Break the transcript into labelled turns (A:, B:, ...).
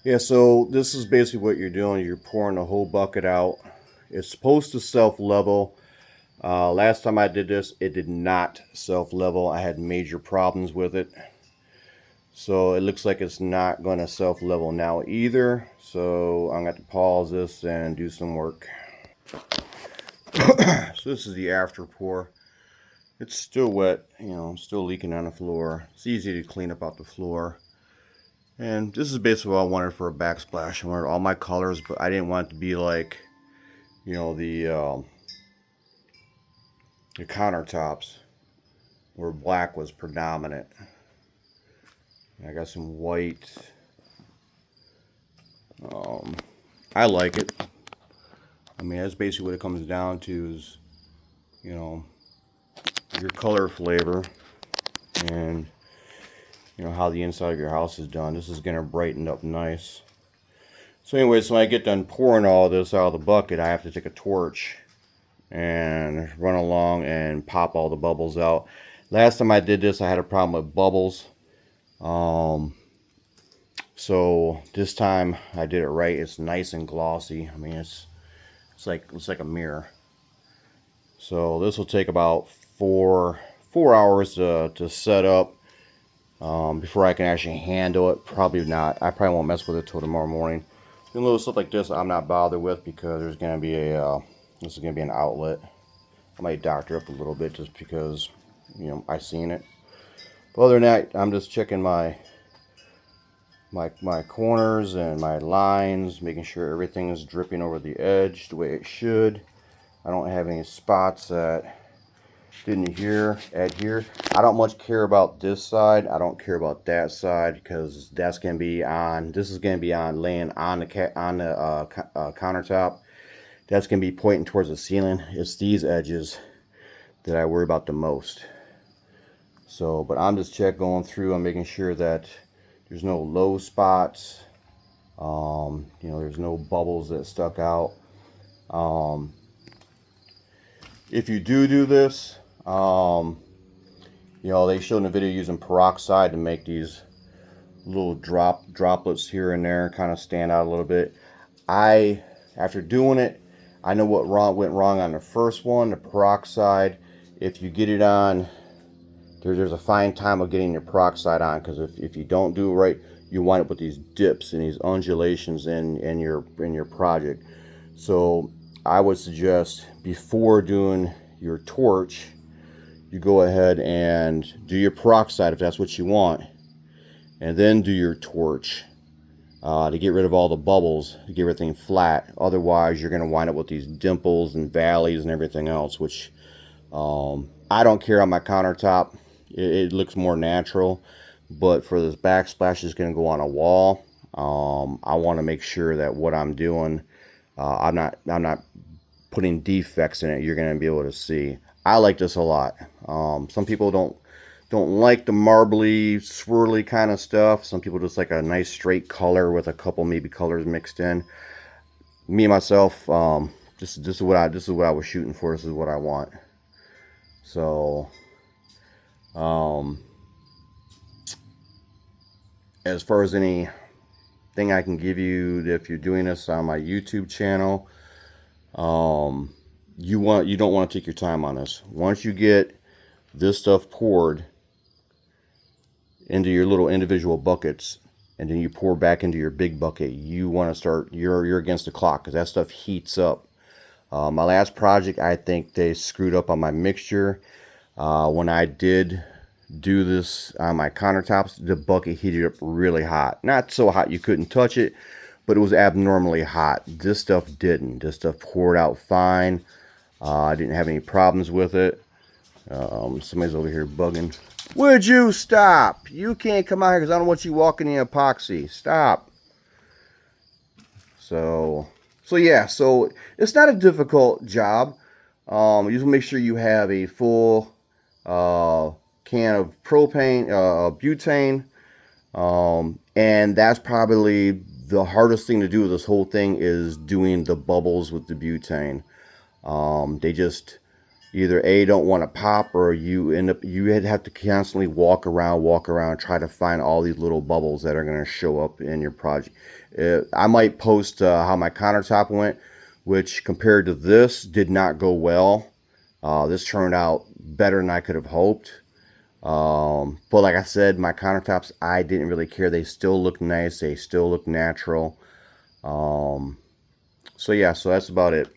A: Yeah, so this is basically what you're doing. You're pouring the whole bucket out. It's supposed to self-level. Last time I did this, it did not self-level. I had major problems with it. So it looks like it's not going to self-level now either. So I'm going to pause this and do some work. So this is the after pour. It's still wet, still leaking on the floor. It's easy to clean up out the floor. And this is basically what I wanted for a backsplash. I wanted all my colors, but I didn't want it to be like, you know, the countertops where black was predominant. I got some white. I like it. I mean, that's basically what it comes down to is, you know, your color flavor and, how the inside of your house is done. This is going to brighten up nice. So anyways, when I get done pouring all this out of the bucket, I have to take a torch and run along and pop all the bubbles out. Last time I did this, I had a problem with bubbles. So this time I did it right. It's nice and glossy. I mean, it's like a mirror. So this will take about four hours to set up before I can actually handle it. Probably not. I probably won't mess with it till tomorrow morning. And little stuff like this, I'm not bothered with because there's gonna be this is gonna be an outlet. I might doctor up a little bit just because I seen it. But other than that, I'm just checking my corners and my lines, making sure everything is dripping over the edge the way it should. I don't have any spots that didn't adhere. I don't much care about this side. I don't care about that side because that's gonna be on. This is gonna be on laying on the countertop. That's gonna be pointing towards the ceiling. It's these edges that I worry about the most. So, but I'm just going through. I'm making sure that there's no low spots. There's no bubbles that stuck out. If you do this, they showed in the video using peroxide to make these little droplets here and there kind of stand out a little bit. After doing it, I know what went wrong on the first one, the peroxide. If you get it on, there's a fine time of getting your peroxide on, because if you don't do it right, you wind up with these dips and these undulations in your project. So I would suggest before doing your torch, you go ahead and do your peroxide if that's what you want, and then do your torch to get rid of all the bubbles, to get everything flat. Otherwise, you're going to wind up with these dimples and valleys and everything else, which I don't care on my countertop. It looks more natural, but for this backsplash is going to go on a wall. I want to make sure that what I'm doing, I'm not putting defects in it. You're going to be able to see. I like this a lot. Some people don't like the marbly, swirly kind of stuff. Some people just like a nice straight color with a couple maybe colors mixed in. Me myself, this is what I was shooting for. This is what I want. So, as far as anything I can give you, if you're doing this on my YouTube channel, you don't want to take your time on this. Once you get this stuff poured into your little individual buckets, and then you pour back into your big bucket, you want to start. You're against the clock because that stuff heats up. My last project, I think they screwed up on my mixture. When I did do this on my countertops, the bucket heated up really hot. Not so hot you couldn't touch it, but it was abnormally hot. This stuff didn't. This stuff poured out fine. I didn't have any problems with it. Somebody's over here bugging. Would you stop? You can't come out here because I don't want you walking in epoxy. Stop. So yeah, so it's not a difficult job. You just make sure you have a full can of propane, butane, and that's probably the hardest thing to do with this whole thing is doing the bubbles with the butane. They just either A, don't want to pop, or you have to constantly walk around, try to find all these little bubbles that are going to show up in your project. I might post how my countertop went, which compared to this did not go well. This turned out better than I could have hoped. But like I said, my countertops, I didn't really care. They still look nice. They still look natural. So yeah, so that's about it.